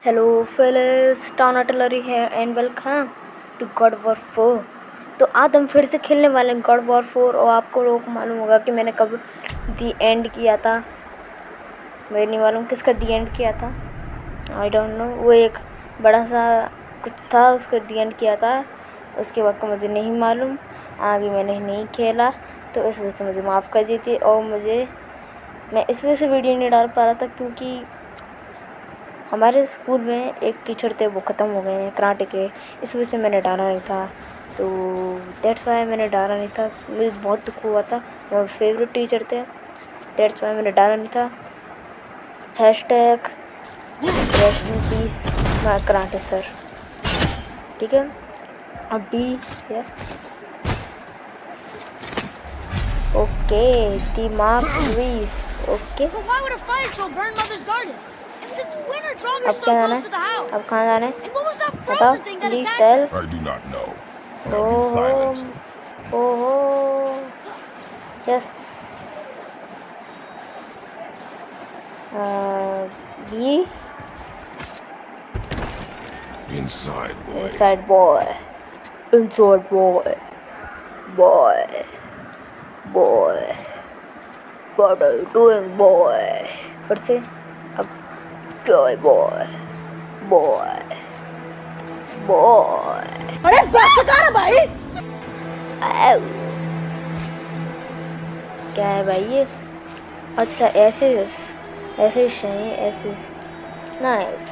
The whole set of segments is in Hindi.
हेलो फेलिस टाउन आर्टिलरी है and welcome to God War 4। तो आज हम फिर से खेलने वाले हैं गॉड वॉर 4। और आपको लोगों को मालूम होगा कि मैंने कब दी एंड किया था। मुझे नहीं मालूम किसका दी एंड किया था, आई डोंट नो। वो एक बड़ा सा कुछ था, उसका दी एंड किया था। उसके बाद का मुझे नहीं मालूम, आगे मैंने नहीं खेला, तो इस वजह से मुझे माफ़ कर दीजिए। और मैं इस वजह से वीडियो नहीं डाल पा रहा था क्योंकि हमारे स्कूल में एक टीचर थे, वो ख़त्म हो गए हैं कराटे के, इस वजह से मैंने डाला नहीं था। तो दैट्स वाई मैंने डाला नहीं था। मुझे बहुत दुख हुआ था, मेरे फेवरेट टीचर थे, दैट्स वाई मैंने डाला नहीं था। Hashtag rest in peace my karate sir. ठीक है, अभी ओके दिमाग ट्रीस ओके। अब क्या जाना है, अब कहाँ जाना है बताओ प्लीज टेल। ओहो ओहो yes be Inside, boy. inside boy inside boy boy boy what are you doing boy। फिर से अब joy boy boy boy। अरे बस कर भाई। क्या है भाई ये? अच्छा ऐसे चाहिए ऐसे। नाइस,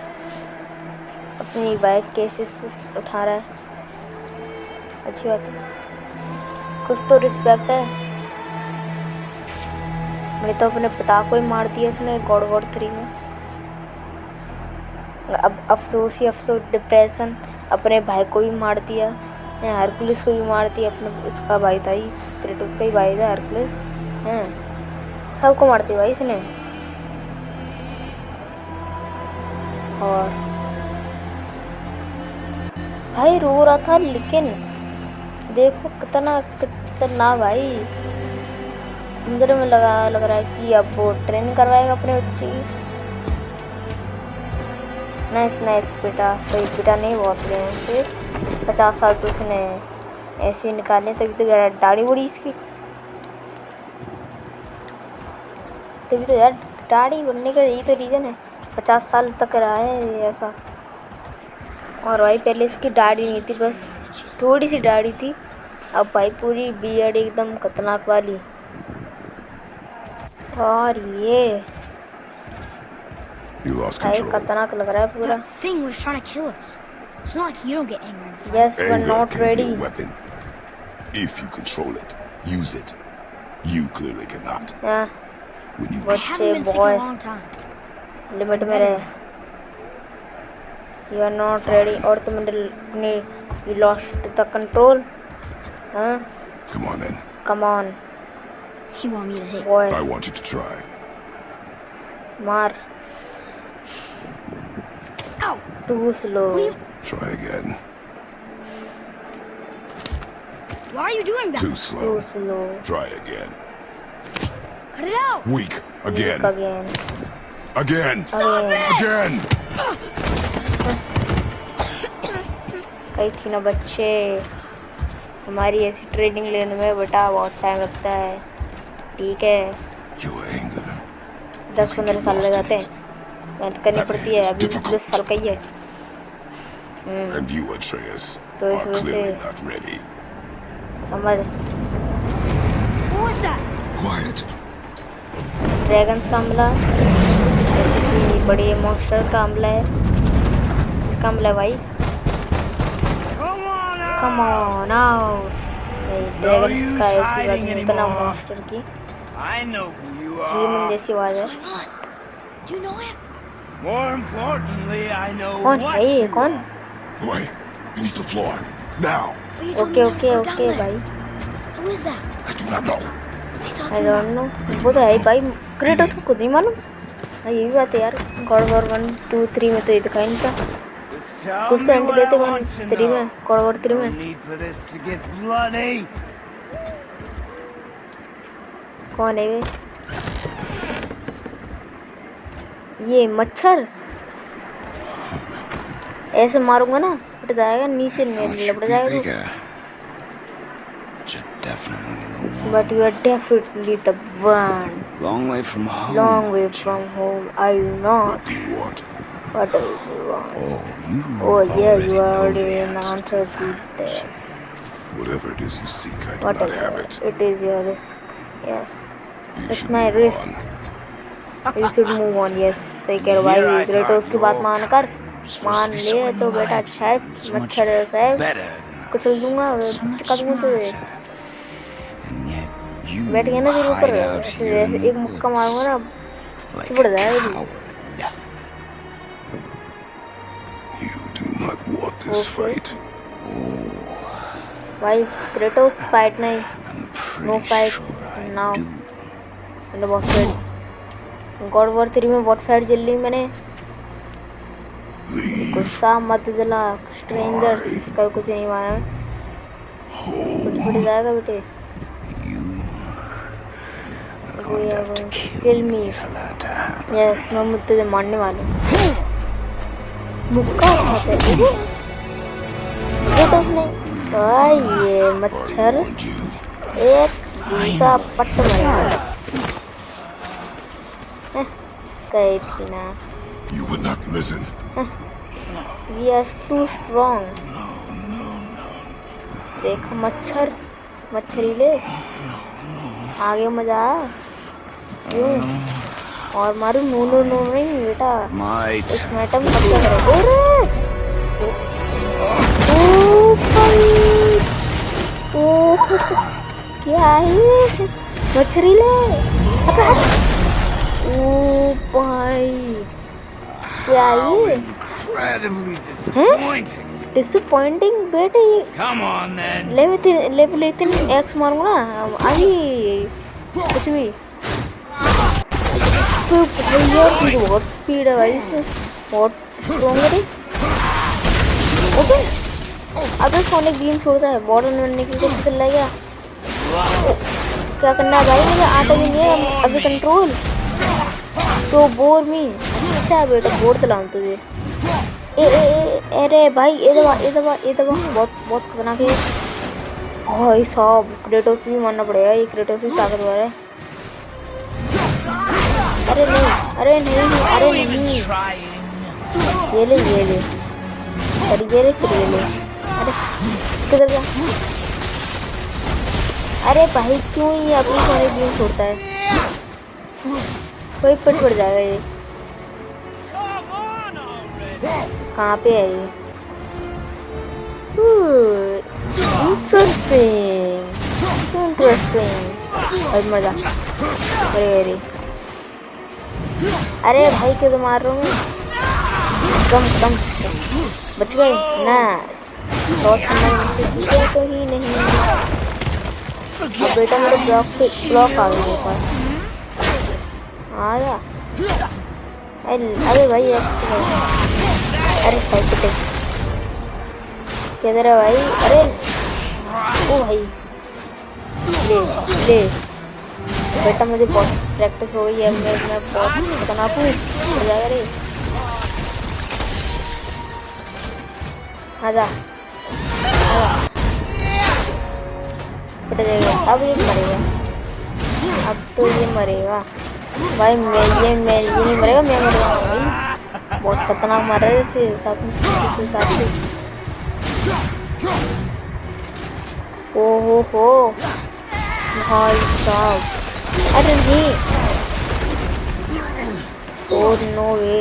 अपनी वाइफ केसेस उठा रहा है, अच्छी बात है, कुछ तो रिस्पेक्ट है। मैंने तो अपने पिता को ही मार दिया इसने गॉड वॉर 3 में। अब अफसोस ही अफसोस, डिप्रेशन, अपने भाई को भी मार दिया, हरकुलिस को भी मार दिया। अपने उसका भाई था ही, क्रेटोस का ही भाई था हरकुलिस, हैं सबको मार दिया भाई इसने। और भाई रो रहा था, लेकिन देखो कितना भाई अंदर में लग रहा है कि अब वो ट्रेनिंग करवाएगा अपने बच्चे की। नाइस बेटा, सही बेटा नहीं, बहुत प्रेम से 50 साल तो उसने ऐसे ही निकाले, तभी तो दाढ़ी बड़ी इसकी, तभी तो यार दाढ़ी बनने का यही तो रीज़न है, 50 साल तक रहा है ऐसा। और भाई पहले इसकी दाढ़ी नहीं थी, बस थोड़ी सी दाढ़ी थी, अब भाई पूरी बियर्ड एकदम खतरनाक वाली। और ये भाई खतरनाक लग रहा है पूरा। Yes, we're not ready. If you control it, use it. You clearly cannot. Yeah, When you बच्चे बॉय लिमिट में रहे। You are not ready, और तुमने you lost the control. हाँ come on then. come on You want me to hit? boy, I want you to try. मार Ow! too slow। Try again. Why are you doing that? Too slow. too slow Try again. Cut it out! Weak. Again. again Again. again। Again. कही थी ना बच्चे, हमारी ऐसी ट्रेनिंग लेने में बेटा बहुत टाइम लगता है। ठीक है, Your anger. 10-15 साल लग जाते हैं, मेहनत करनी पड़ती है, अभी 10 साल का ही है। And you, Atreus, तो इस are वजह clearly से not ready. समझ, What was that? Quiet. Dragons का हमला या किसी बड़े मॉन्स्टर का हमला है? किसका हमला है भाई? Come on out. ड्रैगन्स का ऐसी बात नहीं, इतना मॉन्स्टर की I know who you human are. जैसी आवाज है। Do you know him? More importantly, I know कौन what है ये? you कौन? are. Boy, beneath the floor. Now. But you told okay me not to okay go down okay there. भाई, Who is that? I do not know. What's he I talking don't about? No. वो तो है ही भाई, क्रेटोस को खुद नहीं मालूम। हाँ ये भी बात है यार, गॉड वॉर 1 2 3 में तो ये दिखाई नहीं था। Just tell कुछ तो me एंड what देते I 1 want to 3 में, know. गॉड वॉर 3 No में। need for this to get bloody. कौन है वे? ये मच्छर ऐसे मारूंगा ना उठ जाएगा नीचे लपट जाएगा bigger. But you're definitely but you are definitely the one long way from home. long way from home are you not Do you want? what do you want You oh yeah you already already know an the answer to that Whatever it is you seek, I do not have whatever it. it is your risk yes You it's should my move risk on. you should move on yes सही कह रहे हो Here I भाई ग्रेटोस thought की बात your मान camp कर was supposed मान to be ले so तो बेटा अच्छा है relaxing, so much मच्छर जैसा है better than कुचल us, दूंगा so much चका दूंगा तुझे smarter. And yet you बैठ गया ना तेरे ऊपर hide out ऐसे here in जैसे the एक मुक्का woods मारूंगा ना like चिपड़ a जाएगा तू coward. You do not want this Okay. fight. भाई क्रेटोस फाइट नहीं I'm no pretty fight sure I now do. मैंने बहुत फाइट गॉड वॉर 3 में बहुत फाइट जल ली मैंने Leave. गुस्सा मत दिला स्ट्रेंजर इसका कुछ नहीं माना फट फट जाएगा बेटे You are going to have to kill kill me. me for that to happen. Yes मैं मुझे मारने वाला हूँ मुक्का उठाते हैं क्रेटोस ने भाई ये मच्छर Warned you. एक दूसरा पट मारा गई थी ना You would not listen. We are too strong देख मच्छर मच्छरीले आगे मजा यूं और मारू नो नो नो नहीं बेटा Might. इस मैटम अब क्या करें अरे ओ भाई ओ क्या है मच्छरीले हट हट ओ भाई क्या है ये Incredibly disappointing. डिसअपॉइंटिंग बेटे ये Come on then. लेवल इतने एक्स मारूंगा ना आई कुछ भी तो भैया की बहुत स्पीड है भाई इसमें बहुत स्ट्रॉन्ग है ओके अगर सोनिक बीम छोड़ता है बॉर्डर बनने की कोशिश चल रहा है क्या करना है भाई मुझे आता भी नहीं है अभी कंट्रोल सो बोर मी अच्छा बेटा बोर चलाऊँ तुझे अरे भाई ये दबा बहुत बहुत खतरनाक है भाई साहब क्रेटोस भी मारना पड़ेगा ये क्रेटोस भी ताकतवर है अरे नहीं ये ले अरे ये ले फिर ये ले अरे किधर गया अरे भाई क्यों ये अपनी सारे गेम छोड़ता है कोई पट पड़ जाएगा ये कहाँ पे है ये इंटरेस्टिंग मजा अरे अरे भाई क्यों तो मार रहा हूँ कम बच गए नाइस बहुत तो ही नहीं अब बेटा मेरे ब्लॉक आ गया मेरे पास आया अरे भाई अरे भाई कितने किधर है भाई अरे ओ भाई ले बेटा मुझे बहुत प्रैक्टिस हो गई है मैं बहुत खतरनाक हूँ हो जाएगा रे आजा बेटा जाएगा अब ये मरेगा अब तो ये मरेगा भाई ये नहीं मरेगा मैं मर जाऊंगा भाई बहुत खतरनाक मार रहा है जैसे हिसाब से हो भाई साहब अरे नहीं और नो वे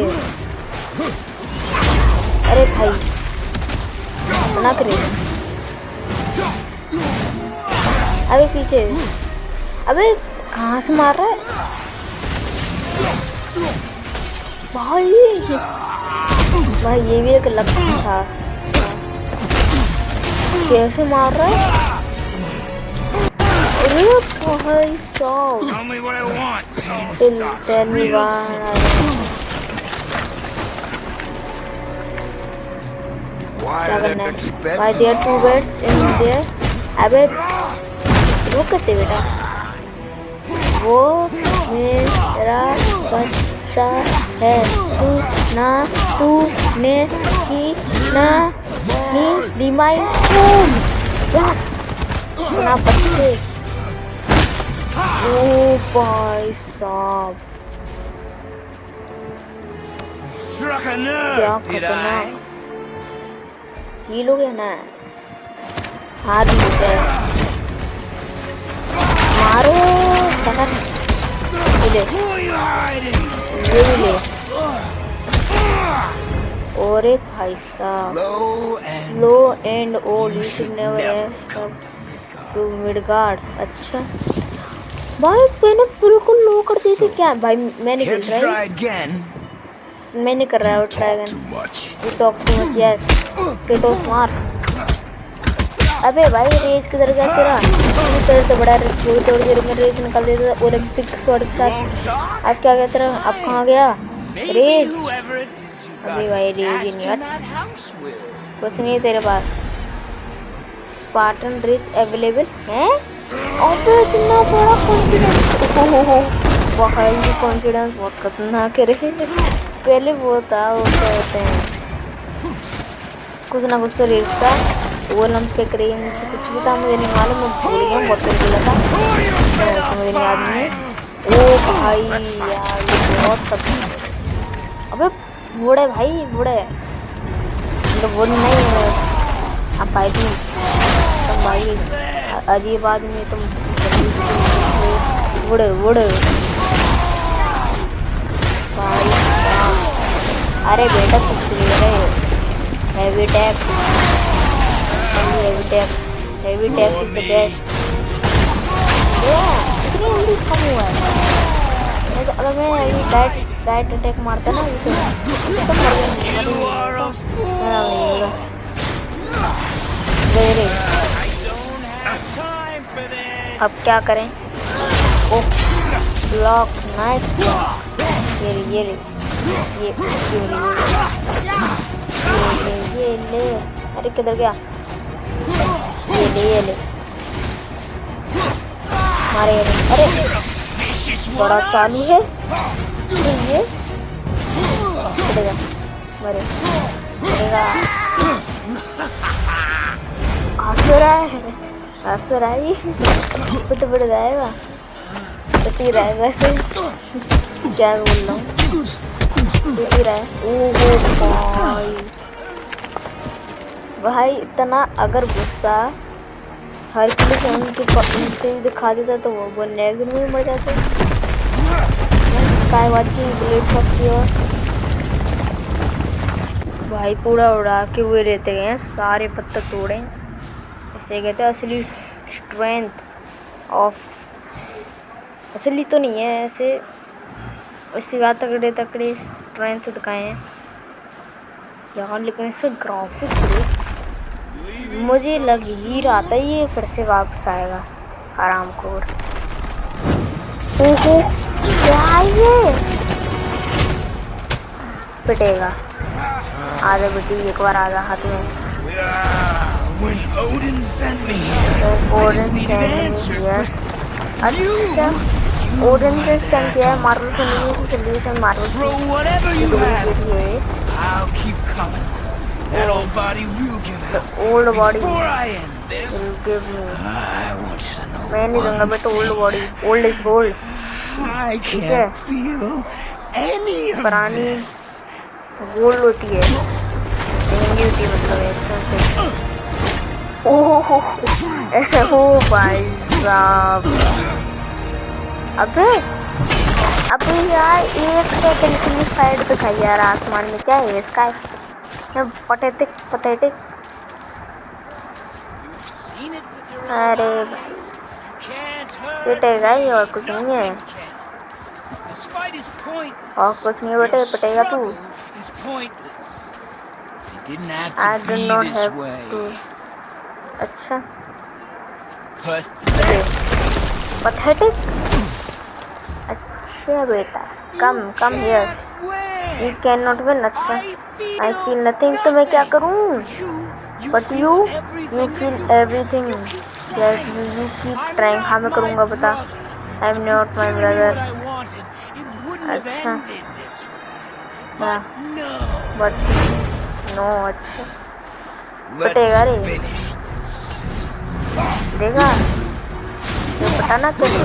अरे भाई मना करे अबे पीछे अबे कहाँ से मार रहा है भाई ये भी एक लक्षण था कैसे मार रहा है अरे भाई साहब Tell me what I want. tell me क्या करना है why there are 2 beds in there अबे रुक करते बेटा वो मेरा बच्चा है सुना तूने की ना ली माई होम। यस सुना बच्चे। ओ भाई साहब Struck a क्या nerve, did I? खतरनाक। ये लोग है ना हाथ में मारो टकर। ये ले Who are you hiding? ये भी ले। ओरे भाई साहब Low and low and old you should never have to Midgard. अच्छा भाई मैंने बिल्कुल लो कर दी थी क्या भाई। मैं नहीं here खेल to रहा try again. मैं नहीं कर रहा You हूँ talk dragon. too much. You talk too much yes टेटोस मार। अबे भाई रेज किधर गया तेरा। तेरे तो बड़ा थोड़ी थोड़ी देर में रेज निकाल देता था ओलंपिक स्वॉर्ड के साथ। Won't talk? अब क्या गया तेरा। अब कहाँ गया Maybe rage. whoever it is you अबे got भाई रेज ही stashed नहीं in that house with. कुछ नहीं है तेरे पास। स्पार्टन रेस अवेलेबल है। अबे इतना बड़ा कॉन्फिडेंस। भाई कॉन्फिडेंस बहुत खतरनाक है रे। पहले वो था वो क्या होते हैं कुछ ना कुछ तो रेस था ओलंपिक रेंज कुछ भी था मुझे नहीं मालूम। मैं भूल गया बहुत देर बोला था तो मुझे नहीं याद नहीं है। ओ भाई यार ये बहुत खतरनाक। अबे बूढ़े भाई बूढ़े मतलब वो नहीं है। अब भाई तुम भाई अजीब आदमी तुम बूढ़े बूढ़े भाई साहब। अरे बेटा तुम चले रहे heavy tax heavy tax heavy tax is the best. कितनी जल्दी कम हुआ है। अगर मैं अभी डाइट अटैक मारता ना तो You are a fool. Very I don't have time for this. अब क्या करें। ओ ब्लॉक नाइस ब्लॉक। ये ले ये ले ये ले। अरे किधर गया। ये ले मारे अरे बड़ा चालू है ये पड़ेगा मरे पड़ेगा। हंस रहा है पिट जाएगा पिट ही रहा है वैसे। क्या बोल रहा हूँ पिट ही रहा है। ओह भाई इतना अगर गुस्सा हर किसी से दिखा देता तो वो नेक्स्ट दिन में मर जाते। काय बात की ब्लेड्स ऑफ योर्स भाई पूरा उड़ा के हुए रहते गए सारे पत्थर तोड़े। इसे कहते हैं असली स्ट्रेंथ ऑफ। असली तो नहीं है ऐसे इसी बात तकड़े तकड़े स्ट्रेंथ दिखाए हैं यार। लेकिन इससे ग्राफिक्स मुझे लग ही रहा था ये फिर से वापस आएगा हरामखोर। ओहो क्या ये पिटेगा आधा बेटी एक बार आधा हाथ में। When Odin sent me here, Odean send किया। अच्छा ओडन से सेंड किया है मार्वल से नहीं से सोल्यूशन मार्वल throw से whatever you have. बेटी है। I'll keep coming. That old body will give out. Old body Before I end this, will give me. I want you to know मैं नहीं दूंगा बेटा old body old is gold. I है। can't feel any of पुरानी this. गोल्ड होती है महंगी होती है मतलब एक्सपेंसिव। ओह भाई साहब अबे अबे यार एक सेकंड के लिए फाइट दिखाई यार आसमान में क्या है इसका pathetic pathetic. Seen it with your own अरे eyes. Can't hurt. पिटेगा ही और कुछ नहीं है Despite his point, और कुछ नहीं बेटे पिटेगा तू। struggle is pointless. It didn't have I to do be not this have way. To. अच्छा Pathetic. पथेटिक। अच्छा बेटा come here you can not win. अच्छा आई फील नथिंग तो मैं क्या करूँ but you feel everything you keep trying. हाँ मैं करूँगा बता I am not my brother. अच्छा हाँ बट नो अच्छा Let's पटेगा रे finish. देखा ये पटाना कैसे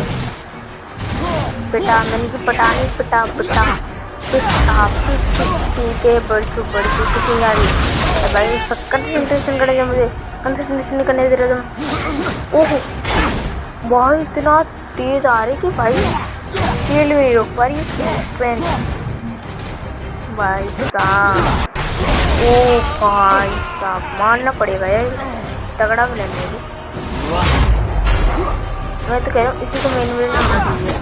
पिटा मैंने की पटानी पिटा पिटा पिटा पीटे बड़चू कुछ नहीं आ रही भाई कंसंट्रेशन करेगा मुझे कंसंट्रेशन नहीं करने दे रहा तुम ओहो भाई इतना तेज आ रही कि भाई शील्ड में ही रोक पा रही इसकी स्ट्रेंथ भाई साहब ओ भाई साहब मारना पड़ेगा यार तगड़ा भी लेने की मैं तो कह रहा हूँ इसी को मेन विलेन होना चाहिए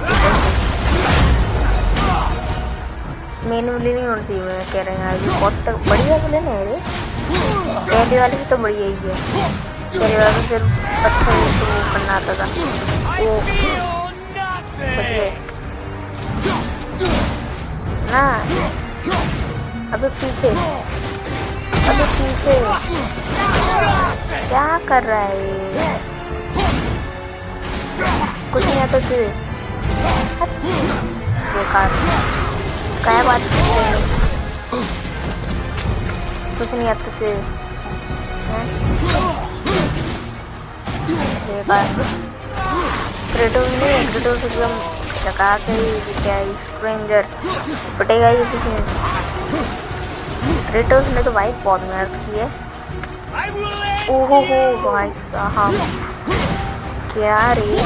मेन विलेन नहीं होना चाहिए मैं कह रहा हूँ बहुत तक बढ़िया विलेन है रे पहले वाले से तो बढ़िया ही है पहले वाले में सिर्फ अच्छा ही तो करना आता था वो बच गए ना अबे पीछे क्या कर रहा है ये कुछ नहीं आता तुझे बेकार क्या बात कुछ नहीं आता तुझे बेकार क्रेटोस एकदम चका से ही क्या स्ट्रेंजर पटेगा ये किसी ने क्रेटोस ने तो भाई बहुत मेहनत की है ओहो हो भाई साहब क्या रे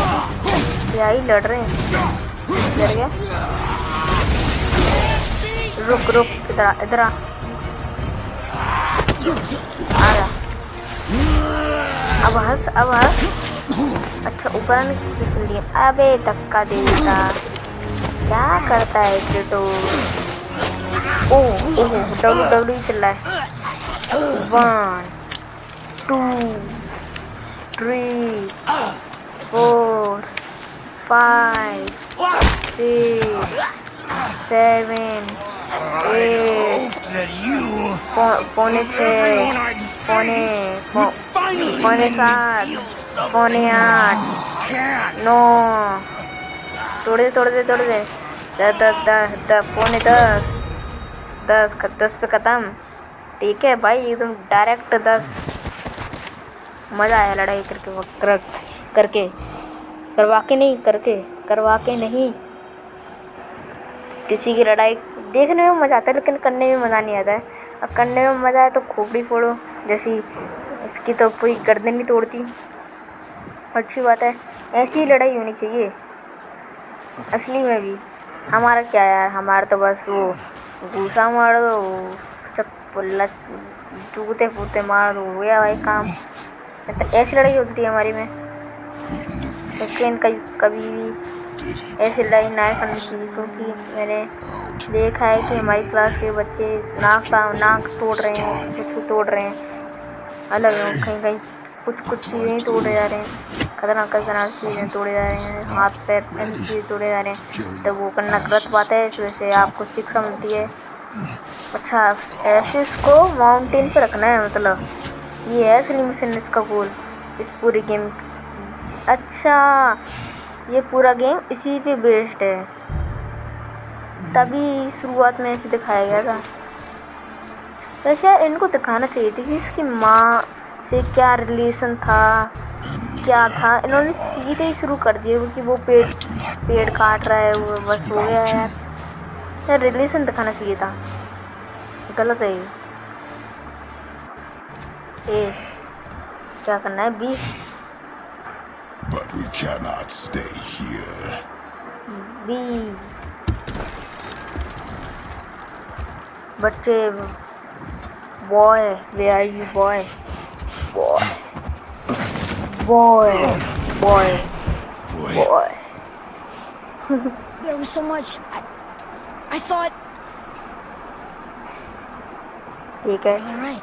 क्या ही लड़ रहे हैं लड़ गया रुक इधर आ जा अब हंस अच्छा ऊपर आने की कोशिश कर लिया अबे धक्का दे देता क्या करता है क्रेटोस ओह डब्ल्यू चल रहा है 1 2 3 4 5 6 7 8 पौने 6 पौने 7 पौने 8 9 तोड़ दे पौने 10 पे ख़त्म ठीक है भाई एकदम डायरेक्ट 10 मज़ा आया लड़ाई करके करवा के नहीं किसी की लड़ाई देखने में मज़ा आता है लेकिन करने में मज़ा नहीं आता है और करने में मज़ा आए तो खोपड़ी फोड़ो जैसी इसकी तो कोई गर्दन नहीं तोड़ती अच्छी बात है ऐसी ही लड़ाई होनी चाहिए असली में भी हमारा क्या यार हमारा तो बस वो घूसा मार दो चप्पल जूते फूते मार दो हो गया भाई काम तो ऐसी लड़ाई होती थी हमारी में लेकिन कभी भी ऐसी लड़ाई ना करनी चाहिए क्योंकि मैंने देखा है कि हमारी क्लास के बच्चे नाक तोड़ रहे हैं कुछ तोड़ रहे हैं अलग कहीं कुछ चीज़ें तोड़े जा रहे हैं खतरनाक चीज़ें तोड़े जा रहे हैं हाथ पैर ऐसी चीज़ें तोड़े जा रहे हैं तो वो करना गलत बात है इस वजह से आपको शिक्षा मिलती है अच्छा एशिस को माउंटेन पे रखना है मतलब ये है असली मिशन इसका गोल इस पूरी गेम अच्छा ये पूरा गेम इसी पे बेस्ड है तभी शुरुआत में ऐसे दिखाया गया था वैसे यार इनको दिखाना चाहिए थी कि इसकी माँ से क्या रिलेशन था क्या था इन्होंने सीधे ही शुरू कर दिया क्योंकि वो पेड़ काट रहा है वो बस हो गया यार रिलेशन दिखाना चाहिए था गलत है ये क्या करना है बी But we cannot stay here. बी बच्चे boy where are you boy There was so much. I thought. ठीक है All right.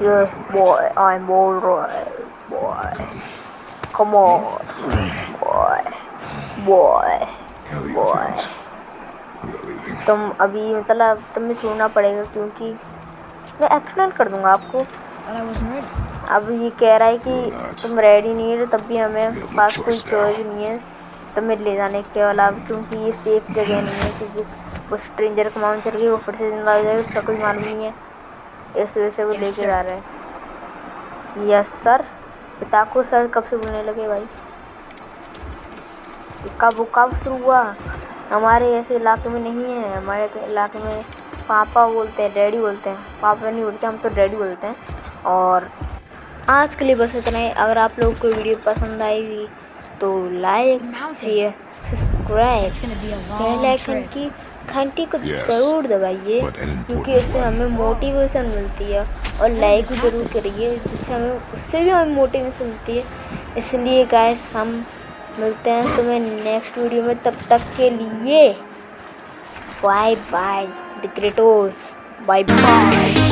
Yes, boy, I'm alright, boy. Come on, boy. Elliot, Boy. we are leaving. तुम अभी मतलब तुम्हें छोड़ना पड़ेगा क्योंकि मैं एक्सप्लेन कर दूंगा आपको Thought I wasn't ready. अब ये कह रहा है कि तुम रेडी नहीं है तब भी हमें पास कोई चॉइस नहीं है तुम्हें ले जाने के अलावा क्योंकि ये सेफ जगह नहीं है क्योंकि वो स्ट्रेंजर को मालूम चल गई वो फिर से जिंदा हो जाएगा उसका कोई मालूम नहीं है इस वजह से वो Yes, लेके sir. जा रहे हैं। Yes sir. पिता को सर कब से बोलने लगे भाई? कब शुरू हुआ? हमारे ऐसे इलाके में नहीं है। हमारे इलाके में पापा बोलते हैं, डैडी बोलते हैं। पापा नहीं बोलते, हम तो डैडी बोलते हैं। और आज के लिए बस इतना ही। अगर आप लोगों को वीडियो पसंद आएगी तो like, share, subscribe, It's gonna be a bell long icon trip. की घंटी को Yes, ज़रूर दबाइए, but an important क्योंकि इससे one. हमें मोटिवेशन मिलती है। और लाइक भी ज़रूर करिए, जिससे हमें उससे भी हमें मोटिवेशन मिलती है। इसलिए गाइस हम मिलते हैं तुम्हें नेक्स्ट वीडियो में। तब तक के लिए बाय बाय द ग्रेटोस, बाय बाय।